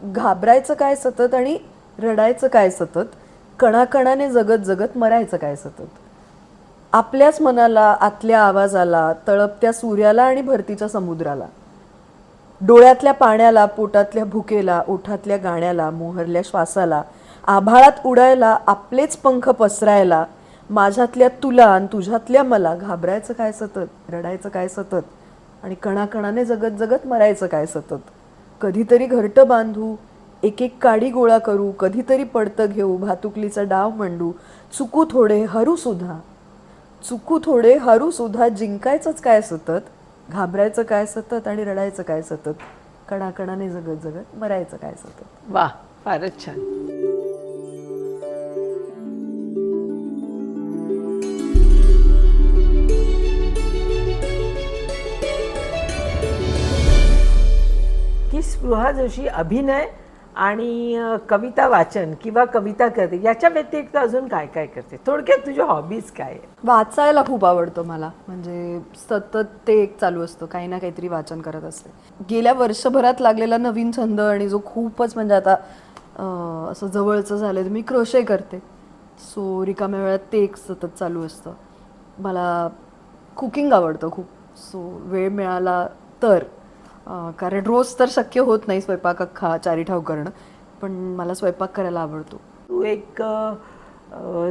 घाबरायचं काय सतत आणि रडायचं काय सतत, कणाकणाने जगत जगत मरायचं काय सतत. आपल्याच मनाला, आतल्या आवाजाला, तळपत्या सूर्याला आणि भरतीच्या समुद्राला, डोळ्यातल्या पाण्याला, पोटातल्या भुकेला, ओठातल्या गाण्याला, मोहरल्या श्वासाला, आभाळात उडायला, आपलेच पंख पसरायला, माझ्यातल्या तुला आणि तुझ्यातल्या मला, घाबरायचं काय सतत, रडायचं काय सतत आणि कणाकणाने जगत जगत मरायचं काय सतत. कधीतरी घरटं बांधू, एक एक काडी गोळा करू, कधीतरी पडतं घेऊ, भातुकलीचा डाव मांडू, चुकू थोडे हरू सुद्धा, चुकू थोडे हरू सुद्धा, जिंकायचंच काय सतत, घाबरायचं काय सतत आणि रडायचं काय सतत, कणाकणाने जगत जगत मरायचं काय सतत. वा, फारच छान. की स्पृहा जोशी अभिनय आणि कविता वाचन किंवा कविता करते याच्या व्यतिरिक्त अजून काय काय करते? थोडक्यात तुझ्या हॉबीज काय आहे? वाचायला खूप आवडतं मला, म्हणजे सतत ते एक चालू असतं, काही ना काहीतरी वाचन करत असते. गेल्या वर्षभरात लागलेला नवीन छंद आणि जो खूपच म्हणजे आता असं जवळचं झालं, मी क्रोशे करते. सो रिकाम्या वेळात ते एक सतत चालू असतं. मला कुकिंग आवडतं खूप. सो वेळ मिळाला तर, कारण रोज तर शक्य होत नाही स्वयंपाक अख्खा चारीठाव करणं, पण मला स्वयंपाक करायला आवडतो. तू एक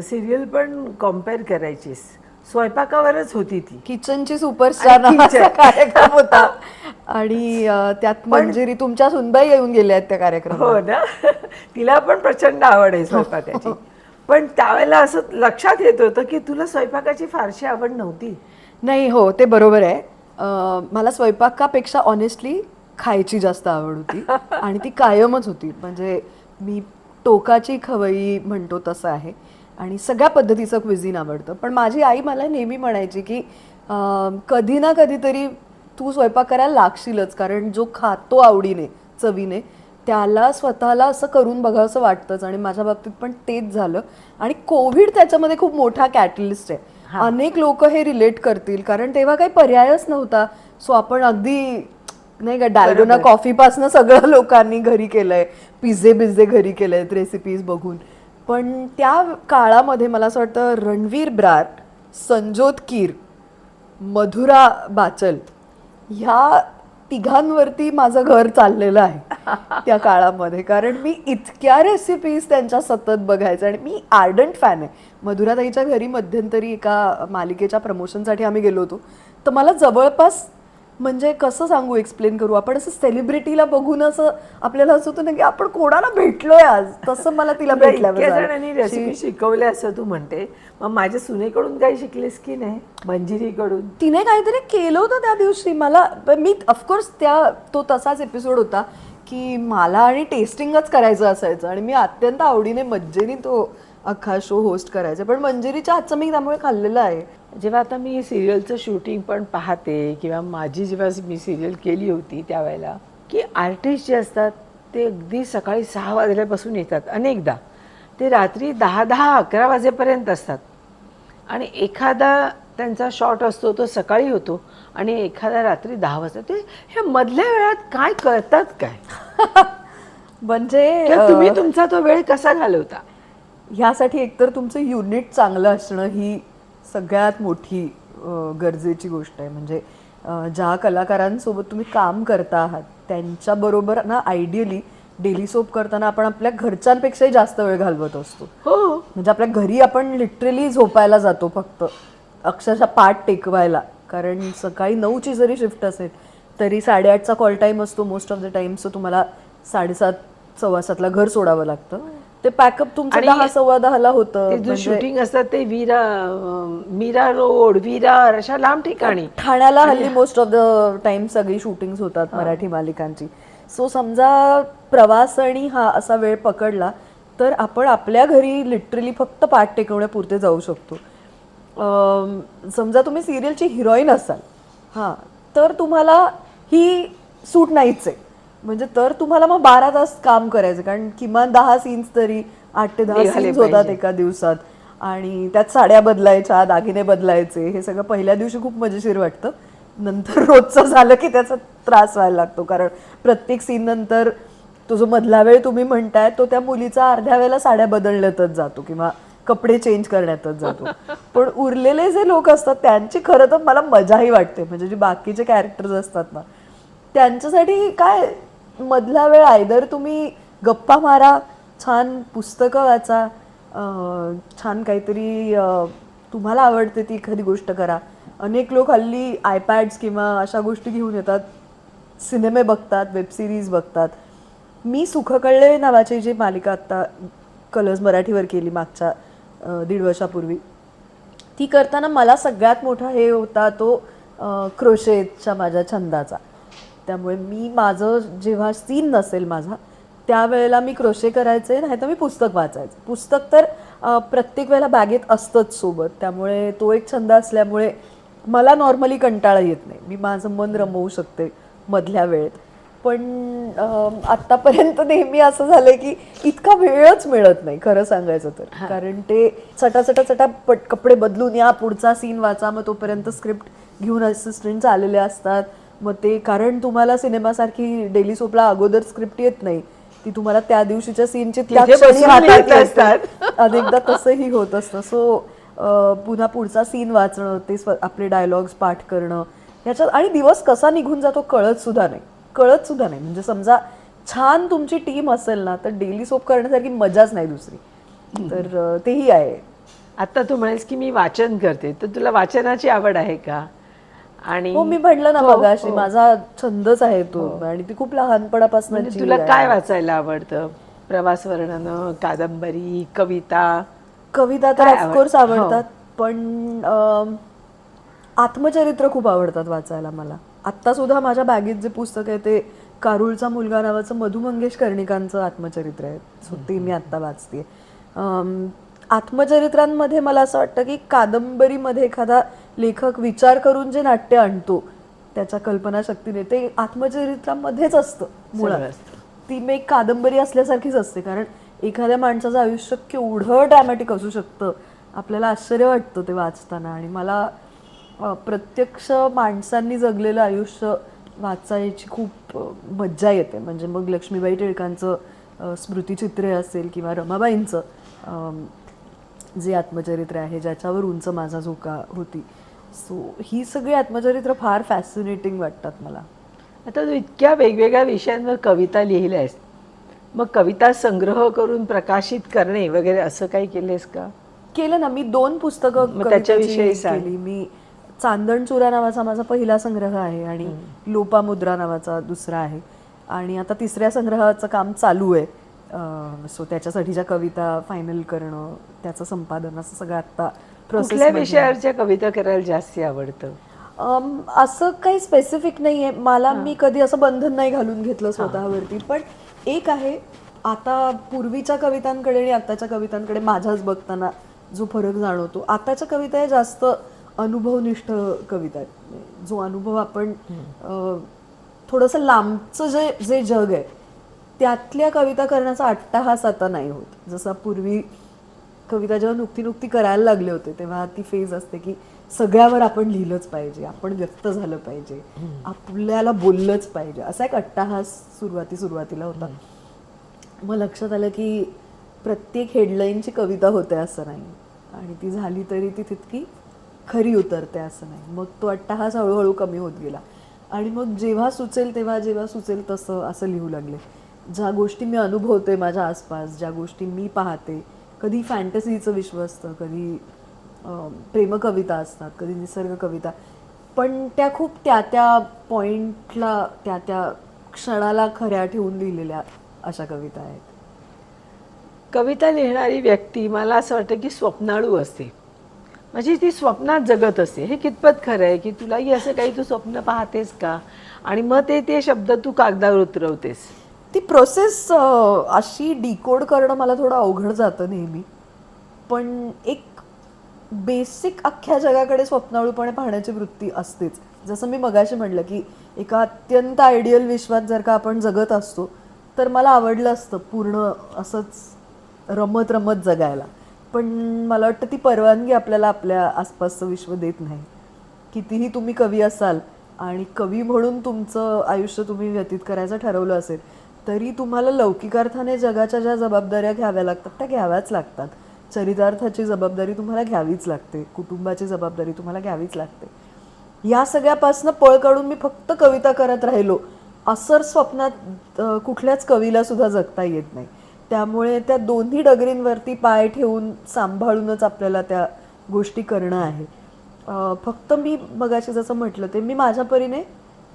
सिरियल पण कॉम्पेअर करायचीस, स्वयंपाकावरच होती ती, किचनची सुपरस्टार नावाचा कार्यक्रम होता आणि त्यात मंजिरी तुमच्या सुनबाई येऊन गेल्या आहेत त्या कार्यक्रमात. हो ना. तिला पण प्रचंड आवड आहे स्वयंपाकाची. पण त्यावेळेला असं लक्षात येत होतं की तुला स्वयंपाकाची फारशी आवड नव्हती. नाही, हो ते बरोबर आहे. मला स्वयंपाकापेक्षा ऑनेस्टली खायची जास्त आवड होती आणि ती कायमच होती. म्हणजे मी टोकाची खवई म्हणतो तसं आहे आणि सगळ्या पद्धतीचं क्विझिन आवडतं. पण माझी आई मला नेहमी म्हणायची की कधी ना कधीतरी तू स्वयंपाक करायला लागशीलच, कारण जो खातो आवडीने चवीने त्याला स्वतःला असं करून बघावंसं वाटतंच. आणि माझ्या बाबतीत पण तेच झालं. आणि कोविड त्याच्यामध्ये खूप मोठा कॅटलिस्ट आहे. अनेक लोक हे रिलेट करतील, कारण तेव्हा काही पर्यायच नव्हता. सो आपण अगदी नाही का डाल्गोना कॉफीपासनं सगळं लोकांनी घरी केलंय, पिझ्झे बिझे घरी केलंय रेसिपीज बघून. पण त्या काळामध्ये मला असं वाटतं रणवीर ब्रार, संजोत कीर, मधुरा बाचल ह्या तिघांवरती माझं घर चाललेलं आहे त्या काळामध्ये. कारण मी इतक्या रेसिपीज त्यांच्या सतत बघायचं आणि मी आर्डंट फॅन आहे. मधुराताईच्या घरी मध्यंतरी एका मालिकेच्या प्रमोशनसाठी आम्ही गेलो होतो. तर मला जवळपास म्हणजे कसं सांगू, एक्सप्लेन करू, आपण असं सेलिब्रिटीला बघून असं आपल्याला असं होतं ना की आपण कोणाला भेटलोय आज, तसं मला तिला जणांनी रेसिपी शिकवल्या असं तू म्हणते. मग माझ्या सुनेकडून काही शिकलेस की नाही? मंजिरीकडून तिने काहीतरी केलं होतं त्या दिवशी मला. मी ऑफकोर्स तो तसाच एपिसोड होता की मला आणि टेस्टिंगच करायचं असायचं आणि मी अत्यंत आवडीने मज्जेने तो अख्खा शो होस्ट करायचा. पण मंजिरीच्या हातचं मी त्यामुळे खाल्लेलं आहे. जेव्हा आता मी सिरियलचं शूटिंग पण पाहते किंवा माझी जेव्हा मी सिरियल केली होती त्यावेळेला, की आर्टिस्ट जे असतात ते अगदी सकाळी 6 वाजल्यापासून येतात, अनेकदा ते रात्री 10-11 वाजेपर्यंत असतात. आणि एखादा त्यांचा शॉट असतो तो सकाळी होतो आणि एखादा रात्री 10 वाजता. ते ह्या मधल्या वेळात काय करतात काय? म्हणजे तुम्ही तुमचा तो वेळ कसा घालवता? ह्यासाठी एकतर तुमचं युनिट चांगलं असणं ही सगळ्यात मोठी गरजेची गोष्ट आहे. म्हणजे ज्या कलाकारांसोबत तुम्ही काम करता आहात त्यांच्याबरोबर ना आयडियली डेली सोप करताना आपण आपल्या घरच्यांपेक्षाही जास्त वेळ घालवत असतो. हो, म्हणजे आपल्या घरी आपण लिटरली झोपायला जातो फक्त, अक्षरशः पाठ टेकवायला. कारण सकाळी 9ची जरी शिफ्ट असेल तरी 8:30चा कॉल टाईम असतो most of the time. So तुम्हाला 7:30-7:15ला घर सोडावं लागतं. ते पॅकअप तुमचं 10-10:15ला होतं. शूटिंग असतात ते मीरा रोड, विरार अशा लांब ठिकाणी. ठाण्याला हल्ली मोस्ट ऑफ द टाइम सगळी शूटिंग होतात मराठी मालिकांची. सो समजा प्रवास आणि हा असा वेळ पकडला तर आपण आपल्या घरी लिटरली फक्त पाठ टेकवण्यापुरते जाऊ शकतो. समजा तुम्ही सिरियलची हिरोईन असाल तर तुम्हाला ही सूट नाहीच आहे. म्हणजे तर तुम्हाला मग 12 तास काम करायचं, कारण किमान 10 सीन्स तरी 8 ते 10 सीन्स होतात एका दिवसात. आणि त्यात साड्या बदलायच्या, दागिने बदलायचे, हे सगळं पहिल्या दिवशी खूप मजेशीर वाटतं. नंतर रोजचं झालं की त्याचा त्रास व्हायला लागतो, कारण प्रत्येक सीन नंतर तो जो मधला वेळ तुम्ही म्हणताय तो त्या मुलीचा अर्ध्या वेळेला साड्या बदलण्यातच जातो किंवा कपडे चेंज करण्यातच जातो. पण उरलेले जे लोक असतात त्यांची खरं तर मला मजाही वाटते. म्हणजे जे बाकीचे कॅरेक्टर्स असतात ना त्यांच्यासाठी काय मधला वेळ आयदर तुम्ही गप्पा मारा, छान पुस्तकं वाचा, छान काहीतरी तुम्हाला आवडते ती एखादी गोष्ट करा. अनेक लोक हल्ली आयपॅड्स किंवा अशा गोष्टी घेऊन येतात, सिनेमे बघतात, वेबसिरीज बघतात. मी सुखकळले नावाची जी मालिका आत्ता कलर्स मराठीवर केली मागच्या 1.5 वर्षापूर्वी, ती करताना मला सगळ्यात मोठा हे होता तो क्रोशेटच्या माझ्या छंदाचा. त्यामुळे मी माझं जेव्हा सीन नसेल माझा त्यावेळेला मी क्रोशे करायचे, नाही तर मी पुस्तक वाचायचे. पुस्तक तर प्रत्येक वेळेला बॅगेत असतंच सोबत, त्यामुळे तो एक छंद असल्यामुळे मला नॉर्मली कंटाळा येत नाही. मी माझं मन रमवू शकते मधल्या वेळेत. पण आत्तापर्यंत नेहमी असं झालंय की इतका वेळच मिळत नाही खरं सांगायचं तर. कारण ते चटा कपडे बदलून या, पुढचा सीन वाचा, मग तोपर्यंत स्क्रिप्ट घेऊन असिस्टंट्स आलेले असतात. मग ते कारण तुम्हाला सिनेमासारखी डेली सोपला अगोदर स्क्रिप्ट येत नाही, ती तुम्हाला त्या दिवशीच्या सीनची त्या क्षणी हातात असतात. अनेकदा तसंही होत असतं. सो पुन्हा पुढचा सीन वाचणं, ते आपले डायलॉग्स पाठ करणं ह्याच्यात आणि दिवस कसा निघून जातो कळत सुद्धा नाही. म्हणजे समजा छान तुमची टीम असेल ना तर डेली सोप करण्यासारखी मजाच नाही दुसरी. तर तेही आहे. आता तू म्हणेस की मी वाचन करते, तर तुला वाचनाची आवड आहे का? आणि हो, मी म्हणलं ना मगाशी माझा छंदच आहे तो आणि ती खूप लहानपणापासून. म्हणजे तुला काय वाचायला आवडतं? प्रवास वर्णन, कादंबरी, कविता? कविता तर ऑफकोर्स आवडतात, पण आत्मचरित्र खूप आवडतात वाचायला मला. आत्ता सुद्धा माझ्या बॅगेत जे पुस्तक आहे ते कारुळचा मुलगा नावाचं मधु मंगेश कर्णिकांचं आत्मचरित्र आहे. सो ते मी आत्ता वाचते. आत्मचरित्रांमध्ये मला असं वाटतं की कादंबरीमध्ये एखादा लेखक विचार करून जे नाट्य आणतो त्याच्या कल्पनाशक्तीने ते आत्मचरित्रामध्येच असतं मुळात. ती मी एक कादंबरी असल्यासारखीच असते. कारण एखाद्या माणसाचं आयुष्य केवढं ड्रॅमॅटिक असू शकतं, आपल्याला आश्चर्य वाटतं ते वाचताना. आणि मला प्रत्यक्ष माणसांनी जगलेलं आयुष्य वाचायची खूप मज्जा येते. म्हणजे मग लक्ष्मीबाई टिळकांचं स्मृतिचित्रे असेल किंवा रमाबाईंचं जे आत्मचरित्र आहे ज्याच्यावर उंच माझा झोका होती. सो ही सगळी आत्मचरित्र फार फॅसिनेटिंग वाटतात मला. आता तू इतक्या वेगवेगळ्या विषयांवर कविता लिहिल्यास, मग कविता संग्रह करून प्रकाशित करणे वगैरे असं काही केलेस का? केलं ना, मी 2 पुस्तकं त्याच्याविषयी केली. मी चांदण चुरा नावाचा माझा पहिला संग्रह आहे आणि लोपामुद्रा नावाचा दुसरा आहे. आणि आता 3ऱ्या संग्रहाचं काम चालू आहे. सो त्याच्यासाठीच्या कविता फायनल करणं, त्याचं संपादन, असं सगळं आता प्रोसेस. कुठल्या विषयावरच्या कविता करायला जास्त आवडतं? असं काही स्पेसिफिक नाही आहे मला. मी कधी असं बंधन नाही घालून घेतलं स्वतःवरती. पण एक आहे, आता पूर्वीच्या कवितांकडे आणि आताच्या कवितांकडे माझ्याच बघताना जो फरक जाणवतो, आताच्या कविता आहे जास्त अनुभवनिष्ठ कविता आहेत. जो अनुभव आपण थोडंसं लांबचं जे जग आहे त्यातल्या कविता करण्याचा अट्टाहास आता नाही होत. जसं पूर्वी कविता जेव्हा नुकती करायला लागले होते तेव्हा ती फेज असते की सगळ्यावर आपण लिहिलंच पाहिजे, आपण व्यक्त झालं पाहिजे, आपल्याला बोललंच पाहिजे, असा एक अट्टाहास सुरुवातीला होता. मग लक्षात आलं की प्रत्येक हेडलाईनची कविता होते असं नाही, आणि ती झाली तरी ती तितकी खरी उतरते असं नाही. मग तो अट्टाहास हळूहळू कमी होत गेला आणि मग जेव्हा सुचेल तसं असं लिहू लागले. ज्या गोष्टी मी अनुभवते माझ्या आसपास, ज्या गोष्टी मी पाहते, कधी फॅन्टसीचं विश्व असतं, कधी प्रेमकविता असतात, कधी निसर्ग कविता, पण त्या खूप त्या पॉइंटला त्या क्षणाला खऱ्या ठेवून लिहिलेल्या अशा कविता आहेत. कविता लिहिणारी व्यक्ती मला असं वाटतं की स्वप्नाळू असते. म्हणजे ती स्वप्नात जगत असते. हे कितपत खरं आहे की तुलाही असं काही तू स्वप्न पाहतेस का? आणि मग ते शब्द तू कागदावर उतरवतेस. ती प्रोसेस अशी डिकोड करणं मला थोडं अवघड जातं नेहमी. पण एक बेसिक अख्ख्या जगाकडे स्वप्नाळूपणे पाहण्याची वृत्ती असतेच. जसं मी मगाशी म्हटलं की एका अत्यंत आयडियल विश्वात जर का आपण जगत असतो तर मला आवडलं असतं पूर्ण असंच रमत जगायला. पण मला वाटतं ती परवानगी आपल्याला आपल्या आसपासचं विश्व देत नाही. कितीही तुम्ही कवी असाल आणि कवी म्हणून तुमचं आयुष्य तुम्ही व्यतीत करायचं ठरवलं असेल तरी तुम्हाला लौकिक अर्थाने जगाच्या ज्या जबाबदाऱ्या घ्याव्या लागतात त्या घ्याव्याच लागतात. चरितार्थाची जबाबदारी तुम्हाला घ्यावीच लागते, कुटुंबाची जबाबदारी तुम्हाला घ्यावीच लागते. या सगळ्यापासनं पळ काढून मी फक्त कविता करत राहिलो असं स्वप्नात कुठल्याच कवीला सुद्धा जगता येत नाही. त्यामुळे त्या दोन्ही डगरींवरती पाय ठेवून सांभाळूनच आपल्याला त्या गोष्टी करणं आहे. फक्त मी मगाशी जसं म्हटलं ते मी माझ्या परीने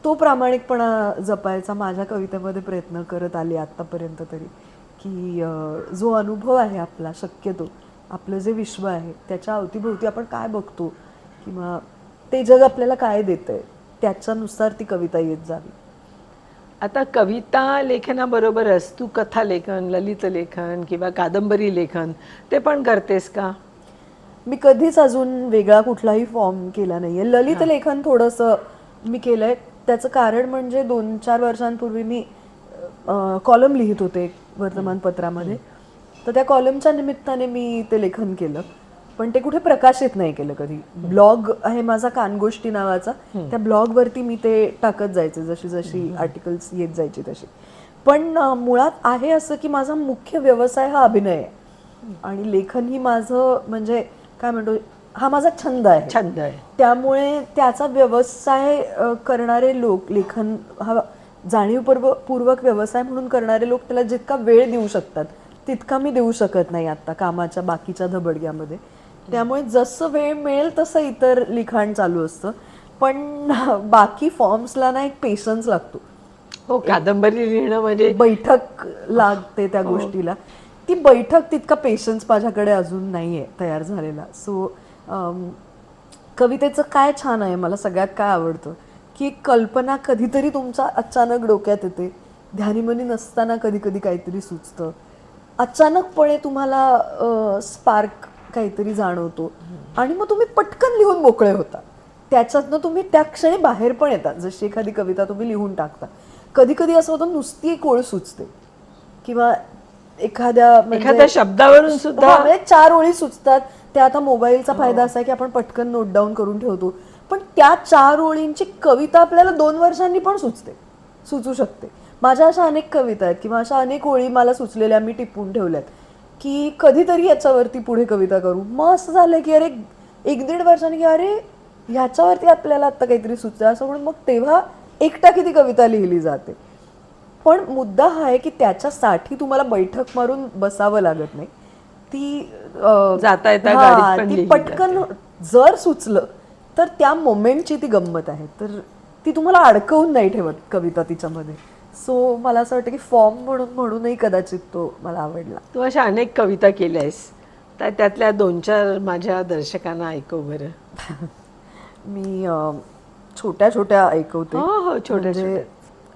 तो प्रामाणिकपणा जपायचा माझ्या कवितेमध्ये प्रयत्न करत आले आत्तापर्यंत तरी, की जो अनुभव आहे आपला, शक्यतो आपलं जे विश्व आहे त्याच्या अवतीभोवती आपण काय बघतो किंवा ते जग आपल्याला काय देतंय त्याच्यानुसार ती कविता येत जावी. आता कविता लेखनाबरोबरच तू कथा लेखन, ललित लेखन किंवा कादंबरी लेखन ते पण करतेस का? मी कधीच अजून वेगळा कुठलाही फॉर्म केला नाहीये. ललित लेखन थोडंसं मी केलंय. त्याचं कारण म्हणजे 2-4 वर्षांपूर्वी मी कॉलम लिहित होते वर्तमानपत्रामध्ये, तर त्या कॉलमच्या निमित्ताने मी ते लेखन केलं, पण ते कुठे प्रकाशित नाही केलं कधी. ब्लॉग आहे माझा कानगोष्टी नावाचा, त्या ब्लॉगवरती मी ते टाकत जायचे जशी जशी आर्टिकल्स येत जायची तशी. पण मुळात आहे असं की माझा मुख्य व्यवसाय हा अभिनय आहे आणि लेखन ही माझं म्हणजे काय म्हणतो हा माझा छंद आहे. त्यामुळे त्याचा व्यवसाय करणारे लोक, लेखन हा जाणीवपूर्वक व्यवसाय म्हणून करणारे लोक त्याला जितका वेळ देऊ शकतात तितका मी देऊ शकत नाही आता कामाच्या बाकीच्या धबडग्यामध्ये. त्यामुळे जसं वेळ मिळेल तसं इतर लिखाण चालू असतं. पण बाकी फॉर्म्सला ना एक पेशन्स लागतो. हो, कादंबरी लिहिणं म्हणजे बैठक लागते त्या गोष्टीला. ती बैठक तितका पेशन्स माझ्याकडे अजून नाहीये तयार झालेला. सो कवितेचं काय छान आहे, मला सगळ्यात काय आवडतं की कल्पना कधीतरी तुमच्या अचानक डोक्यात येते, ध्यानीमनी नसताना कधी कधी काहीतरी सुचतं, अचानकपणे तुम्हाला स्पार्क काहीतरी जाणवतो आणि मग तुम्ही पटकन लिहून मोकळे होता. त्याच्यातनं तुम्ही त्या क्षणी बाहेर पण येतात. जशी एखादी कविता तुम्ही लिहून टाकता, कधी कधी असं होतं नुसती एक ओळ सुचते किंवा एखाद्या शब्दावरून सुद्धा म्हणजे 4 ओळी सुचतात. त्या आता मोबाईलचा फायदा असा आहे की आपण पटकन नोट डाऊन करून ठेवतो, पण त्या 4 ओळींची कविता आपल्याला 2 वर्षांनी पण सुचू शकते. माझ्या अशा अनेक कविता आहेत किंवा अशा अनेक ओळी मला सुचलेल्या मी टिपून ठेवल्यात की कधीतरी याच्यावरती पुढे कविता करू. मग असं झालं की अरे 1-1.5 वर्षांनी की अरे ह्याच्यावरती आपल्याला आता काहीतरी सुचतं असं म्हणून मग तेव्हा एकटा किती कविता लिहिली जाते. पण मुद्दा हा आहे की त्याच्यासाठी तुम्हाला बैठक मारून बसावं लागत नाही. ती जाता येता गाडीत पण ती लिहिली पटकन जर सुचलं तर त्या मोमेंटची ती गंमत आहे. तर ती तुम्हाला अडकवून नाही ठेवत कविता तिच्यामध्ये. सो मला असं वाटतं की फॉर्म म्हणूनही कदाचित तो मला आवडला. तू अशा अनेक कविता केल्यास, तर त्यातल्या 2-4 माझ्या दर्शकांना ऐकव बरं. मी छोट्या छोट्या ऐकवते. हो, छोट्या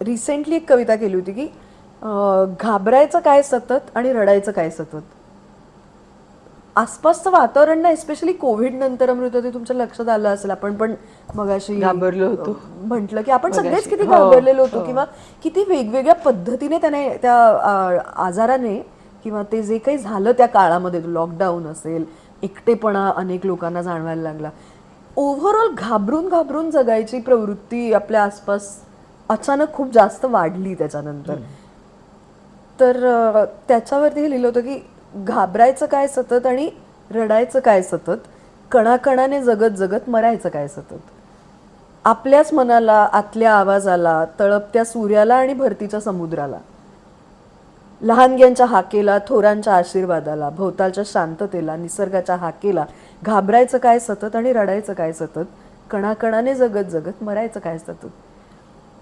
रिसेंटली एक कविता केली होती की घाबरायचं काय सतत आणि रडायचं काय सतत. आसपासचं वातावरण ना, एस्पेशली कोविड नंतर अमृता ते तुमच्या लक्षात आलं असेल, आपण पण मगाशी घाबरलो होतो म्हटलं की आपण सगळेच किती घाबरलेलो होतो किंवा किती वेगवेगळ्या पद्धतीने त्याने त्या आजाराने किंवा ते जे काही झालं त्या काळामध्ये, लॉकडाऊन असेल, एकटेपणा अनेक लोकांना जाणवायला लागला. ओव्हरऑल घाबरून घाबरून जगायची प्रवृत्ती आपल्या आसपास अचानक खूप जास्त वाढली त्याच्यानंतर. तर त्याच्यावरती लिहिलं होतं की घाबरायचं काय सतत आणि रडायचं काय सतत, कणाकणाने जगत जगत मरायचं काय सतत. आपल्याच मनाला, आतल्या आवाजाला, तळपत्या सूर्याला आणि भरतीच्या समुद्राला, लहानग्यांच्या हाकेला, थोरांच्या आशीर्वादाला, भोवतालच्या शांततेला, निसर्गाच्या हाकेला घाबरायचं काय सतत आणि रडायचं काय सतत, कणाकणाने जगत जगत मरायचं काय सतत.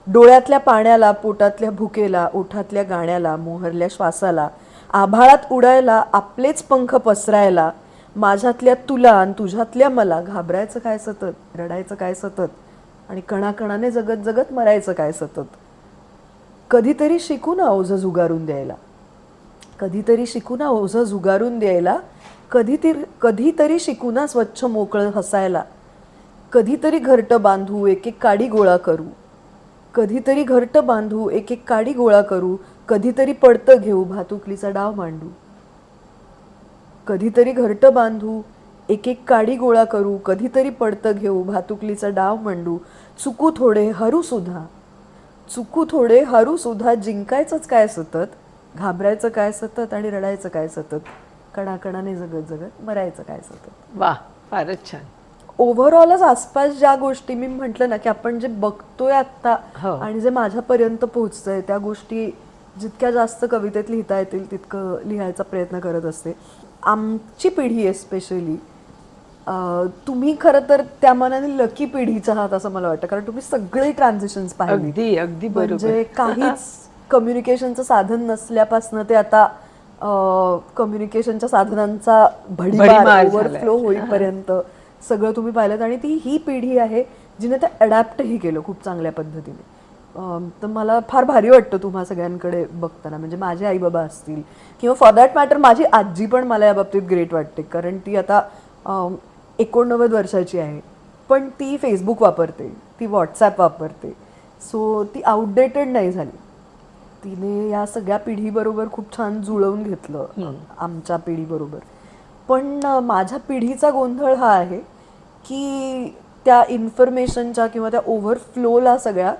डोळ्यातल्या पाण्याला, पोटातल्या भुकेला, ओठातल्या गाण्याला, मोहरल्या श्वासाला, आभाळात उडायला, आपलेच पंख पसरायला, माझ्यातल्या तुला आणि तुझ्यातल्या मला घाबरायचं काय सतत, रडायचं काय सतत आणि कणाकणाने जगत जगत मरायचं काय सतत. कधीतरी शिकू ना ओझं झुगारून द्यायला, कधीतरी शिकू ना ओझं झुगारून द्यायला, कधीतरी शिकू ना स्वच्छ मोकळं हसायला, कधीतरी घरटं बांधू एक एक काडी गोळा करू, कधीतरी घरटं बांधू एक एक काडी गोळा करू, कधीतरी पडतं घेऊ भातुकलीचा डाव मांडू, कधीतरी घरटं बांधू एक एक काडी गोळा करू, कधीतरी पडतं घेऊ भातुकलीचा डाव मांडू, चुकू थोडे हरू सुद्धा, चुकू थोडे हरू सुद्धा जिंकायचंच काय सतत, घाबरायचं काय सतत आणि रडायचं काय सतत, कणाकणाने जगत जगत मरायचं काय सतत. वा, फारच छान. ओव्हरऑलच आसपास ज्या गोष्टी मी म्हटलं ना की आपण जे बघतोय आत्ता हो. आणि जे माझ्यापर्यंत पोहोचतंय त्या गोष्टी जितक्या जास्त कवितेत लिहिता येतील तितकं लिहायचा प्रयत्न करत असते. आमची पिढी एस्पेशली, तुम्ही खरं तर त्या मनाने लकी पिढीचा आहात असं मला वाटतं, कारण तुम्ही सगळे ट्रान्झिशन्स पाहिली. अगदी अगदी बरोबर. म्हणजे काहीच कम्युनिकेशनचं साधन नसल्यापासनं ते आता कम्युनिकेशनच्या साधनांचा भडीमार भडीमार झालाय. ओव्हरफ्लो होईपर्यंत सगळं तुम्ही पाहिलं. आणि ती ही पिढी आहे जिने ते अडॅप्टही केलं खूप चांगल्या पद्धतीने. तर मला फार भारी वाटतं तुम्हा सगळ्यांकडे बघताना. म्हणजे माझे आई बाबा असतील किंवा फॉर दॅट मॅटर माझी आजी पण मला या बाबतीत ग्रेट वाटते, कारण ती आता 89 वर्षाची आहे, पण ती फेसबुक वापरते, ती व्हॉट्सॲप वापरते. सो ती आउटडेटेड नाही झाली. तिने या सगळ्या पिढीबरोबर खूप छान जुळवून घेतलं आमच्या पिढीबरोबर. पण माझ्या पिढीचा गोंधळ हा आहे की त्या इन्फॉर्मेशनच्या किंवा त्या ओव्हरफ्लोला सगळ्या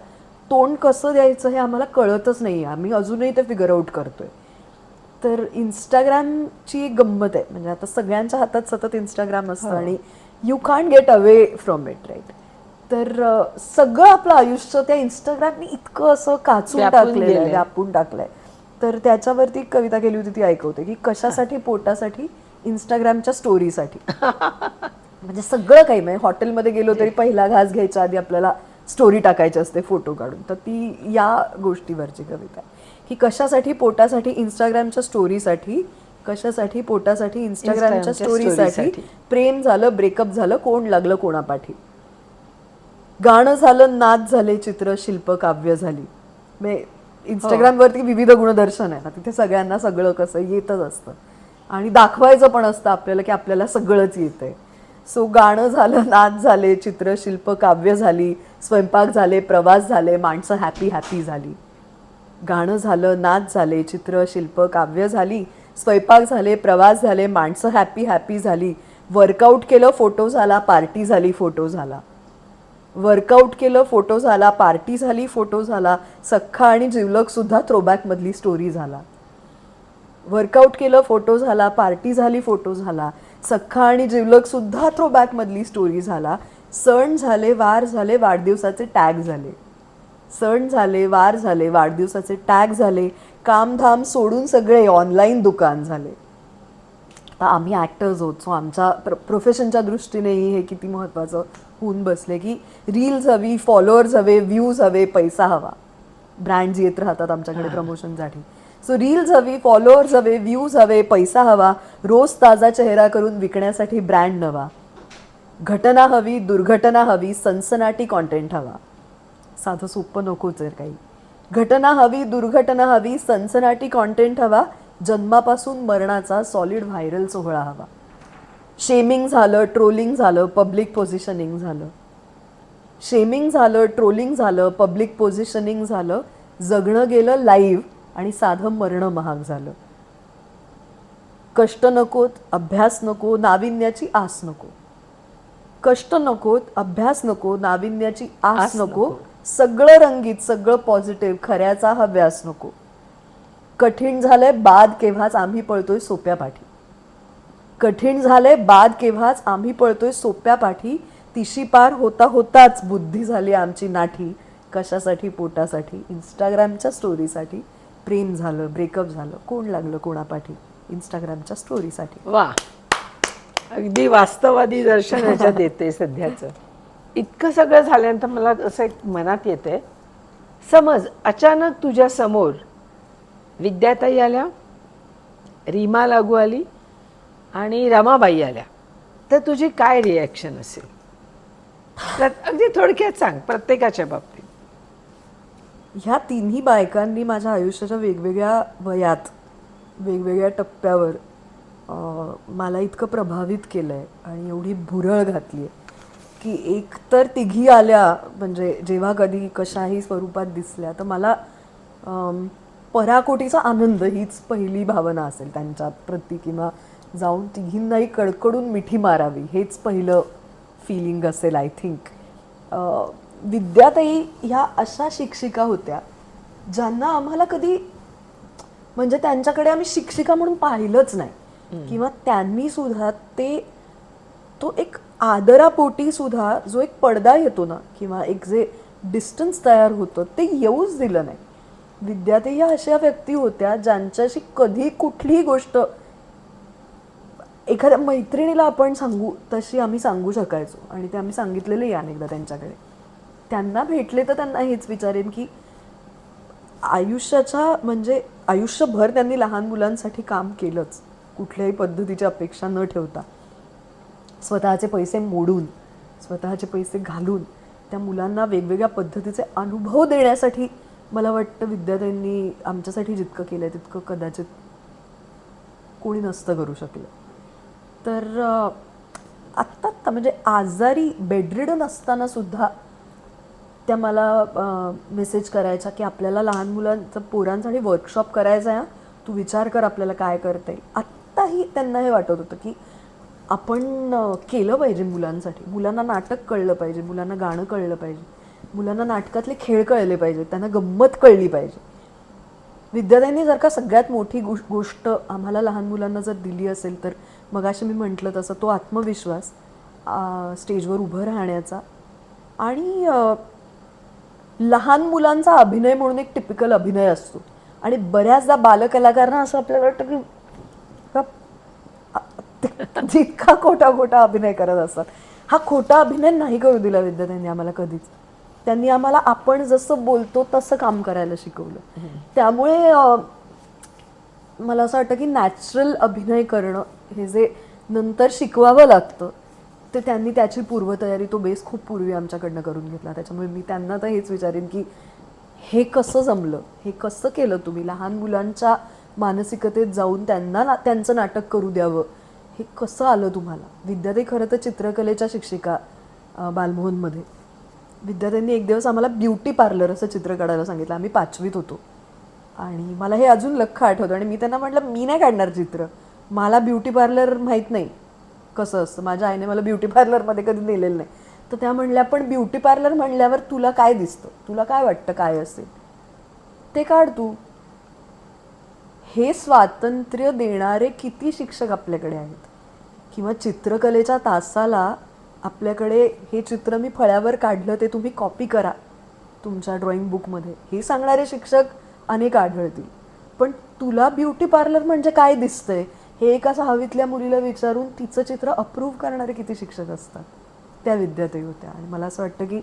तोंड कसं द्यायचं हे आम्हाला कळतच नाही. आम्ही अजूनही ते फिगर आउट करतोय. तर इंस्टाग्रामची एक गंमत आहे. म्हणजे आता सगळ्यांच्या हातात सतत इंस्टाग्राम असतं आणि you can't get away from it, right. तर सगळं आपलं आयुष्य त्या इंस्टाग्रामने इतकं असं काचून व्यापून टाकलेलं आहे, गेलंय. व्यापून टाकलंय. तर त्याच्यावरती एक कविता केली होती, ती ऐकवते की कशासाठी, पोटासाठी, इंस्टाग्रामच्या स्टोरीसाठी. म्हणजे सगळं काही, म्हणजे हॉटेलमध्ये गेलो तरी पहिला घास घ्यायच्या आधी आपल्याला स्टोरी टाकायची असते फोटो काढून. तर ती या गोष्टीवरची कविता आहे की कशासाठी, पोटासाठी, इंस्टाग्रामच्या स्टोरीसाठी, कशासाठी, पोटासाठी, इंस्टाग्रामच्या स्टोरीसाठी, प्रेम झालं, ब्रेकअप झालं, कोण लागलं कोणापाठी, गाणं झालं, नाच झाले, चित्र, शिल्प, काव्य झाली. म्हणजे इंस्टाग्रामवरती विविध गुणदर्शन आहे ना, तिथे सगळ्यांना सगळं कसं येतच असतं आणि दाखवायचं पण असतं आपल्याला की आपल्याला सगळंच येतंय. सो गाणं झालं, नाच झाले, चित्र, शिल्प, काव्य झाली, स्वयंपाक झाले, प्रवास झाले, माणसं हॅपी हॅपी झाली. गाणं झालं, नाच झाले, चित्र, शिल्प, काव्य झाली, स्वयंपाक झाले, प्रवास झाले, माणसं हॅपी हॅपी झाली. वर्कआउट केलं, फोटो झाला, पार्टी झाली, फोटो झाला. वर्कआउट केलं, फोटो झाला, पार्टी झाली, फोटो झाला. सख्खा आणि जिवलग सुद्धा थ्रोबॅकमधली स्टोरी झाला. वर्कआउट केलं, फोटो झाला, पार्टी झाली, फोटो झाला. सख्खा आणि जिवलग सुद्धा थ्रोबॅकमधली स्टोरी झाला. सण झाले, वार झाले, वाढदिवसाचे टॅग झाले. सण झाले, वार झाले, वाढदिवसाचे टॅग झाले. कामधाम सोडून सगळे ऑनलाईन दुकान झाले. आता आम्ही ॲक्टर्स आहोत, सो आमच्या प्रोफेशनच्या दृष्टीनेही हे किती महत्त्वाचं होऊन बसले की रील्स हवी, फॉलोअर्स हवे, व्ह्यूज हवे, पैसा हवा. ब्रँड्स येत राहतात आमच्याकडे प्रमोशनसाठी. सो रील्स हवी, फॉलोअर्स हवे, व्ह्यूज हवे, पैसा हवा. रोज ताजा चेहरा करून विकण्यासाठी ब्रँड नवा. घटना हवी, दुर्घटना हवी, सनसनाटी कॉन्टेंट हवा. साधं सोपं नकोच आहे काही. घटना हवी, दुर्घटना हवी, सनसनाटी कॉन्टेंट हवा. जन्मापासून मरणाचा सॉलिड व्हायरल सोहळा हवा. शेमिंग झालं, ट्रोलिंग झालं, पब्लिक पोझिशनिंग झालं. शेमिंग झालं, ट्रोलिंग झालं, पब्लिक पोझिशनिंग झालं. जगणं गेलं लाईव्ह आणि साधं मरणं महाग झालं. कष्ट नकोत, अभ्यास नको, नाविन्याची आस नको. कष्ट नकोत, अभ्यास नको, नाविन्याची आस नको. सगळं रंगीत, सगळं पॉझिटिव्ह, खऱ्याचा हा व्यास नको. कठीण झालंय बाद केव्हाच आम्ही पळतोय सोप्या पाठी. कठीण झालंय बाद केव्हाच आम्ही पळतोय सोप्या पाठी. तिशी पार होता होताच बुद्धी झाली आमची नाठी. कशासाठी, पोटासाठी, इंस्टाग्रामच्या स्टोरीसाठी. प्रेम झालं, ब्रेकअप झालं, कोण लागलं कोणापाठी, इंस्टाग्रामच्या स्टोरीसाठी. वा, अगदी वास्तववादी दर्शन ह्याच्यात देते सध्याचं. इतकं सगळं झाल्यानंतर मला असं एक मनात येते, समज अचानक तुझ्या समोर विद्याताई आल्या, रीमा लागू आली आणि रमाबाई आल्या, तर तुझी काय रिॲक्शन असेल? अगदी थोडक्यात सांग, प्रत्येकाच्या बाबतीत. ह्या तिन्ही बायकांनी माझ्या आयुष्याच्या वेगवेगळ्या वयात, वेगवेगळ्या टप्प्यावर मला इतकं प्रभावित केलं आहे आणि एवढी भुरळ घातली आहे की एक तर तिघी आल्या म्हणजे जेव्हा कधी कशाही स्वरूपात दिसल्या तर मला पराकोटीचा आनंद हीच पहिली भावना असेल त्यांच्या प्रती, किंवा जाऊन तिघींनाही कडकडून मिठी मारावी हेच पहिलं फिलिंग असेल आय थिंक. विद्याताई ह्या अशा शिक्षिका होत्या ज्यांना आम्हाला कधी म्हणजे त्यांच्याकडे आम्ही शिक्षिका म्हणून पाहिलंच नाही किंवा त्यांनी सुद्धा तो एक आदरापोटी सुद्धा जो एक पडदा येतो ना किंवा एक जे डिस्टन्स तयार होतं ते येऊच दिलं नाही. विद्याताई ह्या अशा व्यक्ती होत्या ज्यांच्याशी कधी कुठलीही गोष्ट एखाद्या मैत्रिणीला आपण सांगू तशी आम्ही सांगू शकायचो आणि ते आम्ही सांगितलेले अनेकदा त्यांच्याकडे. त्यांना भेटले तर त्यांना हेच विचारेन की आयुष्याच्या म्हणजे आयुष्यभर त्यांनी लहान मुलांसाठी काम केलंच, कुठल्याही पद्धतीची अपेक्षा न ठेवता, स्वतःचे पैसे मोडून स्वतःचे पैसे घालून त्या मुलांना वेगवेगळ्या पद्धतीचे अनुभव देण्यासाठी मला वाटतं विद्यार्थ्यांनी आमच्यासाठी जितकं केलं तितकं कदाचित कोणी नसतं करू शकलं. तर आत्ता म्हणजे आजारी बेडरिडन असताना सुद्धा त्या मला मेसेज करायच्या की आपल्याला लहान मुलांचं पोरांसाठी वर्कशॉप करायचा आहे, तू विचार कर आपल्याला काय करता येईल. आत्ताही त्यांना हे वाटत होतं की आपण केलं पाहिजे मुलांसाठी, मुलांना नाटक कळलं पाहिजे, मुलांना गाणं कळलं पाहिजे, मुलांना नाटकातले खेळ कळले पाहिजे, त्यांना गंमत कळली पाहिजे. विद्यार्थ्यांनी जर का सगळ्यात मोठी गोष्ट आम्हाला लहान मुलांना जर दिली असेल तर मगाशी मी म्हटलं तसं तो आत्मविश्वास, स्टेजवर उभं राहण्याचा आणि लहान मुलांचा अभिनय म्हणून एक टिपिकल अभिनय असतो आणि बऱ्याचदा बालकलाकारांना असं आपल्याला वाटतं की जितका खोटा खोटा अभिनय करत असतात. हा खोटा अभिनय नाही करू दिला विद्यार्थ्यांनी आम्हाला कधीच. त्यांनी आम्हाला आपण जसं बोलतो तसं काम करायला शिकवलं. त्यामुळे मला असं वाटतं की नॅचरल अभिनय करणं हे जे नंतर शिकवावं लागतं ते त्यांनी त्याची पूर्वतयारी तो बेस खूप पूर्वी आमच्याकडनं करून घेतला. त्याच्यामुळे मी त्यांना तर हेच विचारेन की हे कसं जमलं, हे कसं केलं तुम्ही, लहान मुलांच्या मानसिकतेत जाऊन त्यांना त्यांचं नाटक करू द्यावं, हे कसं आलं तुम्हाला. विद्याताई खरं तर चित्रकलेच्या शिक्षिका बालमोहनमध्ये. विद्यार्थ्यांनी एक दिवस आम्हाला ब्युटी पार्लर असं चित्र काढायला सांगितलं. आम्ही 5वीत होतो आणि मला हे अजून लख्ख आठवतं आणि मी त्यांना म्हटलं मी नाही काढणार चित्र, मला ब्युटी पार्लर माहीत नाही कसं असतं, माझ्या आईने मला ब्युटी पार्लरमध्ये कधी नेलेलं नाही. तर त्या म्हणल्या पण ब्युटी पार्लर म्हणल्यावर तुला काय दिसतं, तुला काय वाटतं काय असेल ते काढ तू. हे स्वातंत्र्य देणारे किती शिक्षक आपल्याकडे आहेत किंवा चित्रकलेच्या तासाला आपल्याकडे हे चित्र मी फळ्यावर काढलं ते तुम्ही कॉपी करा तुमच्या ड्रॉइंग बुकमध्ये हे सांगणारे शिक्षक अनेक आढळतील. पण तुला ब्युटी पार्लर म्हणजे काय दिसतंय हे एका 6वीतल्या मुलीला विचारून तिचं चित्र अप्रूव्ह करणारे किती शिक्षक असतात. त्या विद्याताई होत्या. आणि मला असं वाटतं की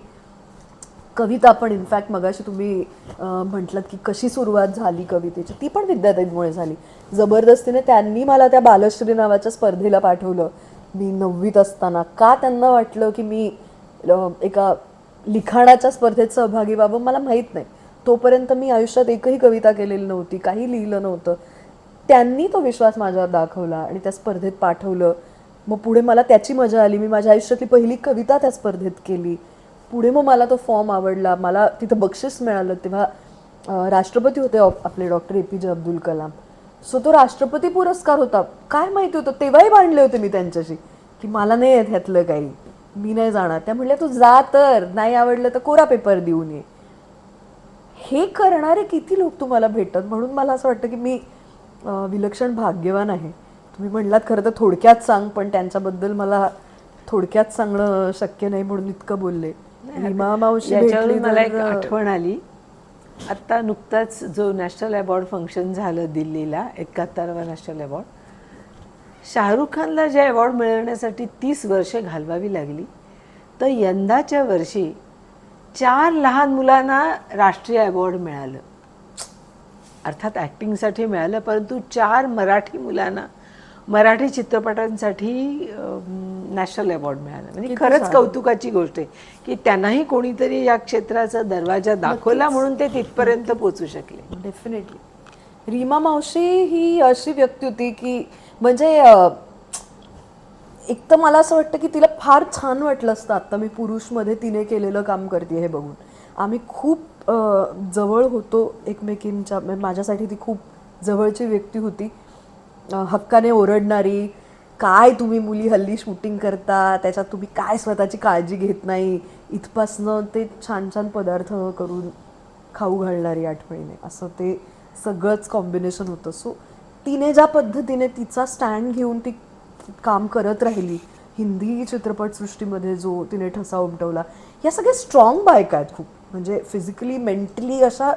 कविता पण इनफॅक्ट मगाशी तुम्ही म्हटलं की कशी सुरुवात झाली कवितेची, ती पण विद्याताईंमुळे झाली. जबरदस्तीने त्यांनी मला त्या बालश्री नावाच्या स्पर्धेला पाठवलं मी 9वीत असताना. का त्यांना वाटलं की मी एका लिखाणाच्या स्पर्धेत सहभागी व्हावं मला माहीत नाही. तोपर्यंत मी आयुष्यात एकही कविता केलेली नव्हती, काही लिहिलं नव्हतं. त्यांनी तो विश्वास माझ्यावर दाखवला आणि त्या स्पर्धेत पाठवलं. मग पुढे मला त्याची मजा आली. मी माझ्या आयुष्यातली पहिली कविता त्या स्पर्धेत केली. पुढे मग मला तो फॉर्म आवडला, मला तिथं बक्षीस मिळालं. तेव्हा राष्ट्रपती होते आपले doctor APJ Abdul Kalam. So तो राष्ट्रपती पुरस्कार होता. काय माहिती होतं, तेव्हाही भांडले होते मी त्यांच्याशी की मला नाही येत ह्यातलं काही, मी नाही जाणार. त्या म्हणल्या तू जा, तर नाही आवडलं तर कोरा पेपर देऊन ये. हे करणारे किती लोक तुम्हाला भेटतात. म्हणून मला असं वाटतं की मी विलक्षण भाग्यवान आहे. तुम्ही म्हणलात खरं तर थोडक्यात सांग, पण त्यांच्याबद्दल मला थोडक्यात सांगणं शक्य नाही म्हणून इतकं बोलले. रीमा मावशी भेटली मला एक तर आठवण आली. आत्ता नुकताच जो नॅशनल अवॉर्ड फंक्शन झालं दिल्लीला, 71वा नॅशनल अवॉर्ड, शाहरुख खानला जे अवॉर्ड मिळवण्यासाठी 30 वर्षे घालवावी लागली, तर यंदाच्या वर्षी 4 लहान मुलांना राष्ट्रीय अवॉर्ड मिळालं. अर्थात ॲक्टिंगसाठी मिळालं, परंतु 4 मराठी मुलांना मराठी चित्रपटांसाठी नॅशनल अवॉर्ड मिळाला. म्हणजे खरंच कौतुकाची गोष्ट आहे की त्यांनाही कोणीतरी या क्षेत्राचा दरवाजा दाखवला म्हणून ते तिथपर्यंत पोचू शकले. डेफिनेटली. रीमा मावशी ही अशी व्यक्ती होती की म्हणजे एक तर मला असं वाटतं की तिला फार छान वाटलं असतं आत्ता मी पुरुषमध्ये तिने केलेलं काम करते हे बघून. आम्ही खूप जवळ होतो एकमेकींच्या. माझ्यासाठी ती खूप जवळची व्यक्ती होती. हक्काने ओरडणारी, काय तुम्ही मुली हल्ली शूटिंग करता त्याच्यात तुम्ही काय स्वतःची काळजी घेत नाही, इथपासनं ते छान छान पदार्थ करून खाऊ घालणारी आठवणीने, असं ते सगळंच कॉम्बिनेशन होतं. सो तिने ज्या पद्धतीने तिचा स्टँड घेऊन ती काम करत राहिली हिंदी चित्रपटसृष्टीमध्ये, जो तिने ठसा उमटवला. या सगळ्या स्ट्रॉंग बायका आहेत खूप, म्हणजे फिजिकली मेंटली अशा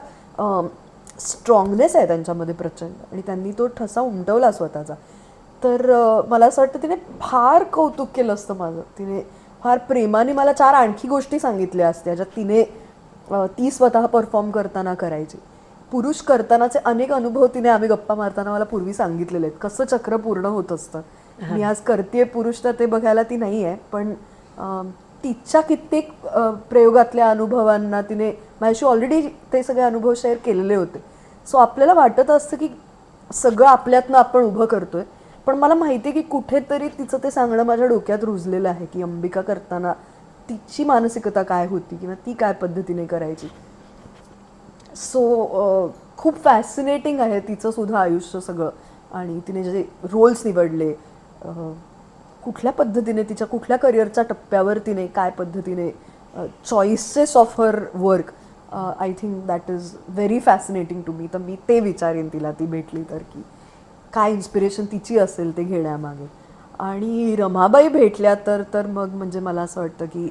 स्ट्रॉंगनेस आहे त्यांच्यामध्ये प्रचंड, आणि त्यांनी तो ठसा उमटवला स्वतःचा. तर मला असं वाटतं तिने फार कौतुक केलं असतं माझं. तिने फार प्रेमाने मला 4 आणखी गोष्टी सांगितल्या असत्या ज्या तिने ती स्वतः परफॉर्म करताना करायची. पुरुष करतानाचे अनेक अनुभव तिने आम्ही गप्पा मारताना मला पूर्वी सांगितलेले आहेत, कसं चक्र पूर्ण होत असतं. मी आज करतेय पुरुष तर ते बघायला ती नाही आहे, पण तिच्या कित्येक प्रयोगातल्या अनुभवांना तिने माझ्याशी ऑलरेडी ते सगळे अनुभव शेअर केलेले होते. सो आपल्याला वाटत असतं की सगळं आपल्यातनं आपण उभं करतोय, पण मला माहिती आहे की कुठेतरी तिचं ते सांगणं माझ्या डोक्यात रुजलेलं आहे की अंबिका करताना तिची मानसिकता काय होती किंवा ती काय पद्धतीने करायची. सो खूप फॅसिनेटिंग आहे तिचं सुद्धा आयुष्य सगळं. आणि तिने जे रोल्स निवडले, कुठल्या पद्धतीने तिच्या कुठल्या करिअरच्या टप्प्यावर तिने काय पद्धतीने choices of her work, I think that is very fascinating to me. तर मी ते विचारेन तिला, ती भेटली तर, की काय इन्स्पिरेशन तिची असेल ते घेण्यामागे. आणि रमाबाई भेटल्या तर मग म्हणजे मला असं वाटतं की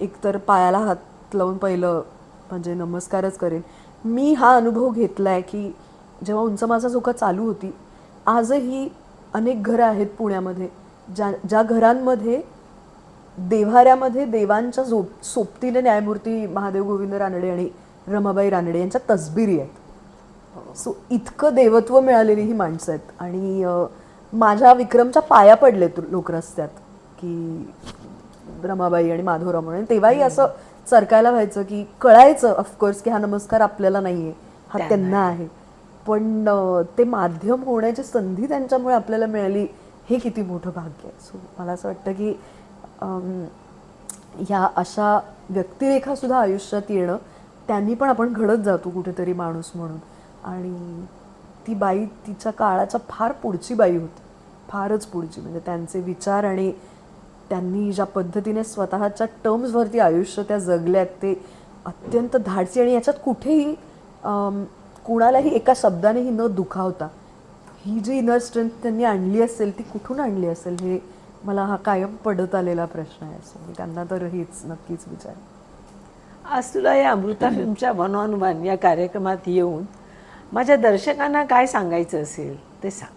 एकतर पायाला हात लावून पहिलं म्हणजे नमस्कारच करेन. मी हा अनुभव घेतला आहे की जेव्हा उंच माझा झोका चालू होती, आजही अनेक घरं आहेत पुण्यामध्ये ज्या घरांमध्ये देव्हाऱ्यामध्ये देवांच्या सोबतीने न्यायमूर्ती महादेव गोविंद रानडे आणि रमाबाई रानडे यांच्या तसबिरी आहेत. सो इतकं देवत्व मिळालेली ही माणसं आहेत. आणि माझ्या विक्रमच्या पाया पडलेत लोक रस्त्यात की रमाबाई आणि माधवराव म्हणून. तेव्हाही असं सरकायला व्हायचं की कळायचं ऑफकोर्स की हा नमस्कार आपल्याला नाही आहे, हा त्यांना आहे, पण ते माध्यम होण्याची संधी त्यांच्यामुळे आपल्याला मिळाली, हे किती मोठं भाग्य आहे. सो मला असं वाटतं की ह्या अशा व्यक्तिरेखासुद्धा आयुष्यात येणं, त्यांनी पण आपण घडत जातो कुठेतरी माणूस म्हणून. आणि ती बाई तिच्या काळाच्या फार पुढची बाई होती, फारच पुढची. म्हणजे त्यांचे विचार आणि त्यांनी ज्या पद्धतीने स्वतःच्या टर्म्सवरती आयुष्य त्या जगल्यात ते अत्यंत धाडसी. आणि याच्यात कुठेही कुणालाही एका शब्दानेही न दुखावता ही जी इनर स्ट्रेंथ त्यांनी आणली असेल ती कुठून आणली असेल, हे मला हा कायम पडत आलेला प्रश्न आहे. सो मी त्यांना तर हेच नक्कीच विचार. आज तुला या अमृता फिल्मच्या 1 on 1 या कार्यक्रमात येऊन माझ्या दर्शकांना काय सांगायचं असेल ते सांग.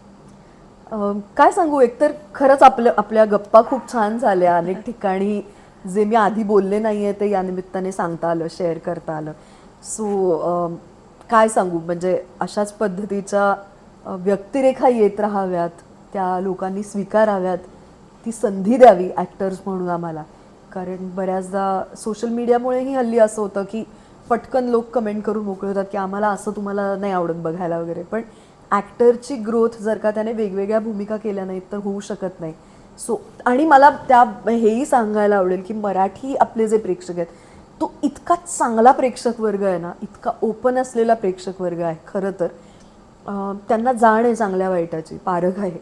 काय सांगू, एकतर खरंच आपल्या गप्पा खूप छान झाल्या. अनेक ठिकाणी जे मी आधी बोलले नाही आहे ते या निमित्ताने सांगता आलं, शेअर करता आलं. सो काय सांगू, म्हणजे अशाच पद्धतीच्या व्यक्तिरेखा येत राहाव्यात, त्या लोकांनी स्वीकाराव्यात, ती संधी द्यावी ॲक्टर्स म्हणून आम्हाला. कारण बऱ्याचदा सोशल मीडियामुळेही हल्ली असं होतं की पटकन लोक कमेंट करून मोकळे होतात की आम्हाला असं तुम्हाला नाही आवडत बघायला वगैरे. पण ॲक्टरची ग्रोथ जर का त्याने वेगवेगळ्या भूमिका केल्या नाहीत तर होऊ शकत नाही. सो आणि मला हेही सांगायला आवडेल की मराठी आपले जे प्रेक्षक आहेत तो इतका चांगला प्रेक्षक वर्ग आहे ना, इतका ओपन असलेला प्रेक्षक वर्ग आहे खरं तर. त्यांना जाण आहे चांगल्या वाईटाची, पारख आहे.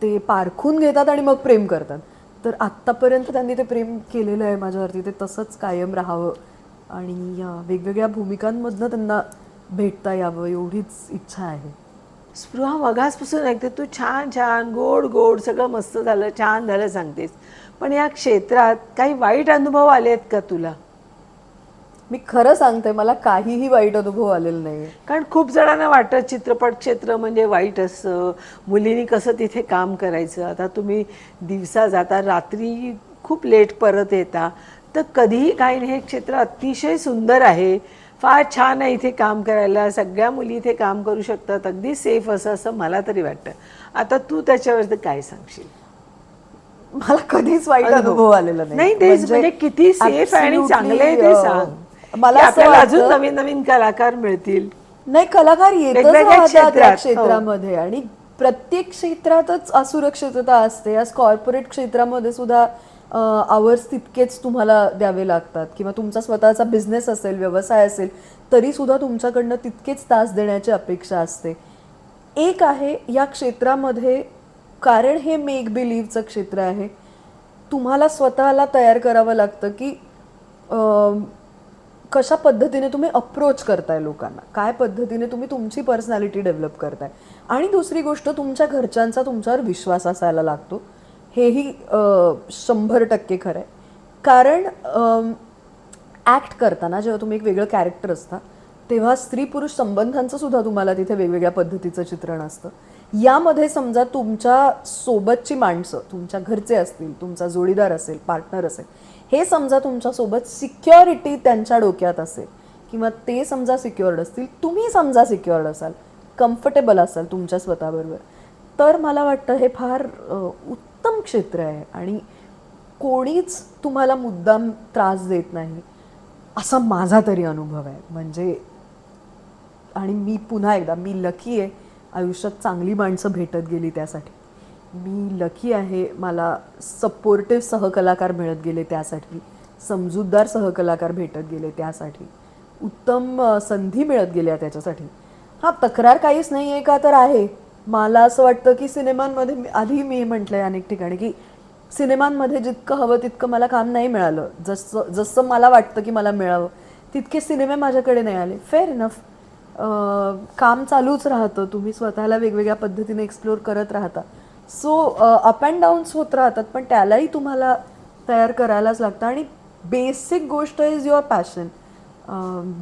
ते पारखून घेतात आणि मग प्रेम करतात. तर आत्तापर्यंत त्यांनी ते प्रेम केलेलं आहे माझ्यावरती, ते तसंच कायम राहावं आणि वेगवेगळ्या भूमिकांमधनं त्यांना भेटता यावं एवढीच इच्छा आहे. स्पृहा, मगासपासून ऐकते तू छान छान गोड गोड सगळं मस्त झालं, छान झालं सांगतेस, पण या क्षेत्रात काही वाईट अनुभव आले आहेत का तुला? मी खरं सांगते, मला काहीही वाईट अनुभव आलेला नाही. कारण खूप जणांना वाटतं चित्रपट क्षेत्र म्हणजे वाईट असतं, मुलींनी कसं तिथे काम करायचं. आता तुम्ही दिवसा जाता, रात्री खूप लेट परत येता, तर कधीही काही नाही, हे क्षेत्र अतिशय सुंदर आहे, फार छान आहे इथे काम करायला, सगळ्या मुली इथे काम करू शकतात, अगदी सेफ असं मला तरी वाटतं. आता तू त्याच्यावर काय सांगशील? मला कधीच वाईट अनुभव आलेला नाही. नाही, तेच म्हणजे किती सेफ आणि चांगले आहे ते सांग. मला आपल्याला अजून नवीन नवीन कलाकार मिळतील. नाही, कलाकार येतच राहतात त्या क्षेत्रामध्ये आणि प्रत्येक क्षेत्रातच असुरक्षितता असते. आज कॉर्पोरेट क्षेत्रामध्ये सुद्धा आवर्स तितकेच तुम्हाला द्यावे लागतात, किंवा तुमचा स्वतःचा बिझनेस असेल, व्यवसाय असेल, तरी सुद्धा तुमच्याकडनं तितकेच तास देण्याची अपेक्षा असते. एक आहे या क्षेत्रामध्ये, कारण हे मेक बिलीव्हचं क्षेत्र आहे, तुम्हाला स्वतःला तयार करावं लागतं की कशा पद्धतीने तुम्ही अप्रोच करताय लोकांना, काय पद्धतीने तुम्ही तुमची पर्सनॅलिटी डेव्हलप करताय. आणि दुसरी गोष्ट, तुमच्या घरच्यांचा तुमच्यावर विश्वास असायला लागतो. हेही 100% खरं आहे. कारण ॲक्ट करताना जेव्हा तुम्ही एक वेगळं कॅरेक्टर असता, तेव्हा स्त्री पुरुष संबंधांचं सुद्धा तुम्हाला तिथे वेगवेगळ्या पद्धतीचं चित्रण असतं. यामध्ये समजा तुमच्या सोबतची माणसं, तुमच्या घरचे असतील, तुमचा जोडीदार असेल, पार्टनर असेल, हे समजा तुमच्यासोबत सिक्युरिटी त्यांच्या डोक्यात असेल किंवा ते समजा सिक्युअर्ड असतील, तुम्ही समजा सिक्युअर्ड असाल, कम्फर्टेबल असाल तुमच्या स्वतःबरोबर, तर मला वाटतं हे फार उत्तम क्षेत्र आहे आणि कोणीच तुम्हाला मुद्दाम त्रास देत नाही, असा माझा तरी अनुभव आहे. म्हणजे आणि मी पुन्हा एकदा, मी लकी आहे, आयुष्यात चांगली माणसं भेटत गेली त्यासाठी. मी लकी आहे, मला सपोर्टिव्ह सहकलाकार मिळत गेले त्यासाठी, समजूतदार सहकलाकार भेटत गेले त्यासाठी, उत्तम संधी मिळत गेल्या त्याच्यासाठी. हां, तक्रार काहीच नाही आहे का, तर आहे. मला असं वाटतं की सिनेमांमध्ये, आधी मी म्हटलं आहे अनेक ठिकाणी की सिनेमांमध्ये जितकं हवं तितकं मला काम नाही मिळालं. जसं जसं मला वाटतं की मला मिळावं तितके सिनेमे माझ्याकडे नाही आले. Fair enough. काम चालूच राहतं, तुम्ही स्वतःला वेगवेगळ्या पद्धतीने एक्सप्लोअर करत राहता. सो अप अँड डाऊन्स होत राहतात, पण त्यालाही तुम्हाला तयार करायलाच लागतं. आणि बेसिक गोष्ट इज युअर पॅशन.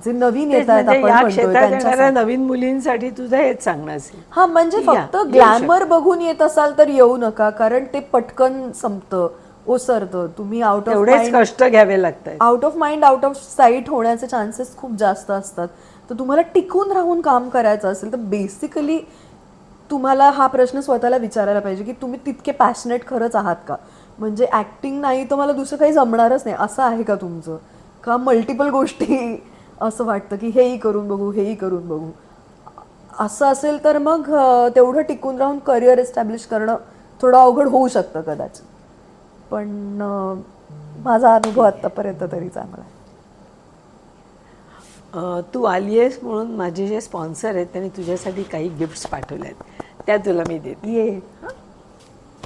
जे नवीन येत आहेत आपण म्हणतोय त्यांच्या नवीन मुलींसाठी तुझं हेच सांगणं असेल. हा, म्हणजे फक्त ग्लॅमर बघून येत असाल तर येऊ नका, कारण ते पटकन संपतं, ओसरतं. तुम्ही आउट ऑफ एवढेच कष्ट घ्यावे लागतात. Out of mind, out of site होण्याचे चान्सेस खूप जास्त असतात. तर तुम्हाला टिकून राहून काम करायचं असेल तर बेसिकली तुम्हाला हा प्रश्न स्वतःला विचारायला पाहिजे की तुम्ही तितके पॅशनेट खरंच आहात का. म्हणजे ॲक्टिंग नाही तर मला दुसरं काही जमणारच नाही असं आहे का तुमचं, का मल्टिपल गोष्टी असं वाटतं की हेही करून बघू, हेही करून बघू. असं असेल तर मग तेवढं टिकून राहून करिअर एस्टॅब्लिश करणं थोडं अवघड होऊ शकतं कदाचित. पण माझा अनुभव आत्तापर्यंत तरी चांगला आहे. तू आली आहेस म्हणून माझे जे स्पॉन्सर आहेत त्यांनी तुझ्यासाठी काही गिफ्ट्स पाठवले आहेत, त्या तुला मी देते. ये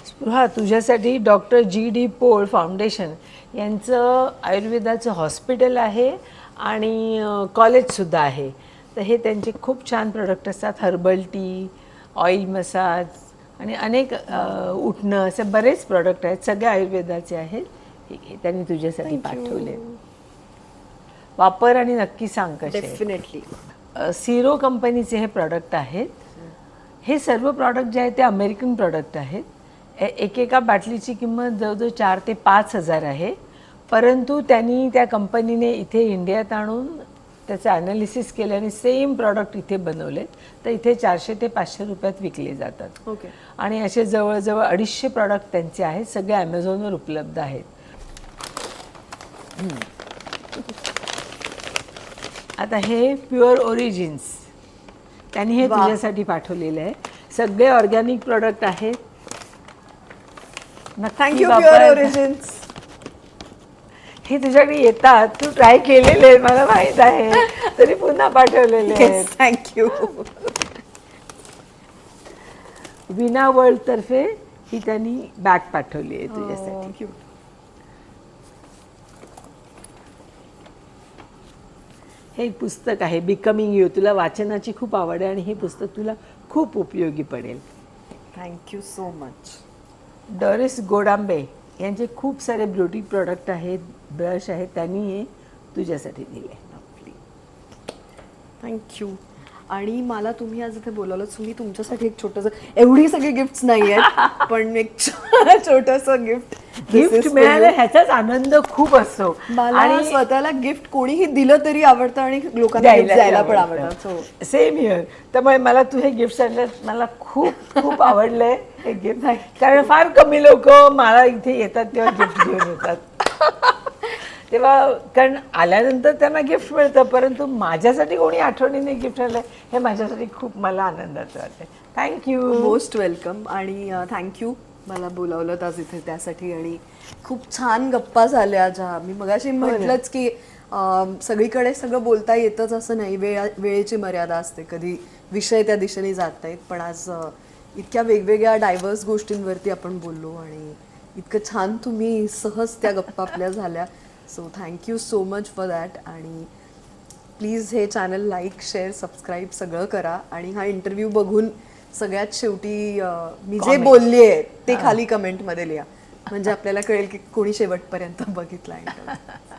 स्पृहा, तुझ्यासाठी डॉक्टर जी.डी. पोळ फाउंडेशन यांचं आयुर्वेदाचं हॉस्पिटल आहे आणि कॉलेजसुद्धा आहे. तर हे त्यांचे खूप छान प्रोडक्ट असतात. हर्बल टी, ऑइल मसाज आणि अनेक उठणं, असे बरेच प्रोडक्ट आहेत, सगळे आयुर्वेदाचे आहेत. हे त्यांनी तुझ्यासाठी पाठवले. वापर आणि नक्की सांग कसे. डेफिनेटली. सिरो कंपनीचे हे प्रॉडक्ट आहेत. हे सर्व प्रॉडक्ट जे आहेत ते अमेरिकन प्रॉडक्ट आहेत. एकेका बाटलीची किंमत जवळजवळ 4 ते 5 हजार आहे. परंतु त्यांनी, त्या कंपनीने इथे इंडियात आणून त्याचं ॲनालिसिस केलं आणि सेम प्रॉडक्ट इथे बनवले. तर इथे 400 ते 500 रुपयात विकले जातात. ओके. आणि असे जवळजवळ 250 प्रॉडक्ट त्यांचे आहेत. सगळे ॲमेझॉनवर उपलब्ध आहेत. आता हे प्युअर ओरिजिन्स त्यांनी हे तुझ्यासाठी पाठवलेलं आहे. सगळे ऑर्गॅनिक प्रॉडक्ट आहेत. Thank you pure origins. हे तुझ्याकडे येतात, तू ट्राय केलेले आहे मला माहित आहे, तरी पुन्हा पाठवलेले आहेत. थँक्यू. विना वर्ल्ड तर्फे ही त्यांनी बॅग पाठवली आहे तुझ्यासाठी. हे एक पुस्तक आहे, बिकमिंग यू. तुला वाचनाची खूप आवड आहे आणि हे पुस्तक तुला खूप उपयोगी पडेल. Thank you so much. डॉरिस गोडांबे यांचे खूप सारे ब्युटी प्रोडक्ट आहेत, ब्रश आहेत, त्यांनी हे तुझ्यासाठी दिले. थँक्यू. आणि मला तुम्ही आज इथे बोलावलं, मी तुमच्यासाठी एक छोटंसं, एवढी सगळी गिफ्ट्स नाही आहेत पण एक छोटंसं गिफ्ट मिळालं ह्याचाच आनंद खूप असतो. मला स्वतःला गिफ्ट कोणीही दिलं तरी आवडतं आणि लोकांना द्यायला पण आवडतं. Same year. त्यामुळे मला तू हे गिफ्ट आणलं, मला खूप खूप आवडलंय हे गिफ्ट. कारण फार कमी लोक मला इथे येतात तेव्हा गिफ्ट घेऊन येतात. तेव्हा कारण आल्यानंतर त्यांना गिफ्ट मिळतं, परंतु माझ्यासाठी कोणी आठवणीने गिफ्ट आणलं हे माझ्यासाठी खूप मला आनंदाचं वाटतं. थँक्यू. Most welcome. आणि थँक्यू मला बोलावलं आज इथे त्यासाठी. आणि खूप छान गप्पा झाल्या, ज्या मी मगाशी म्हटलंच की सगळीकडे सगळं बोलता येतच असं नाही, वेळेची मर्यादा असते, कधी विषय त्या दिशेने जात नाहीत. पण आज इतक्या वेगवेगळ्या डायव्हर्स गोष्टींवरती आपण बोललो आणि इतकं छान तुम्ही सहज त्या गप्पा आपल्या झाल्या. So thank you so much for that. आणि प्लीज हे चॅनल लाईक शेअर सबस्क्राईब सगळं करा. आणि हा इंटरव्ह्यू बघून सगळ्यात शेवटी मी जे बोलली आहे ते खाली कमेंटमध्ये लिहा, म्हणजे आपल्याला कळेल की कोणी शेवटपर्यंत बघितला इंटरव्ह्यू.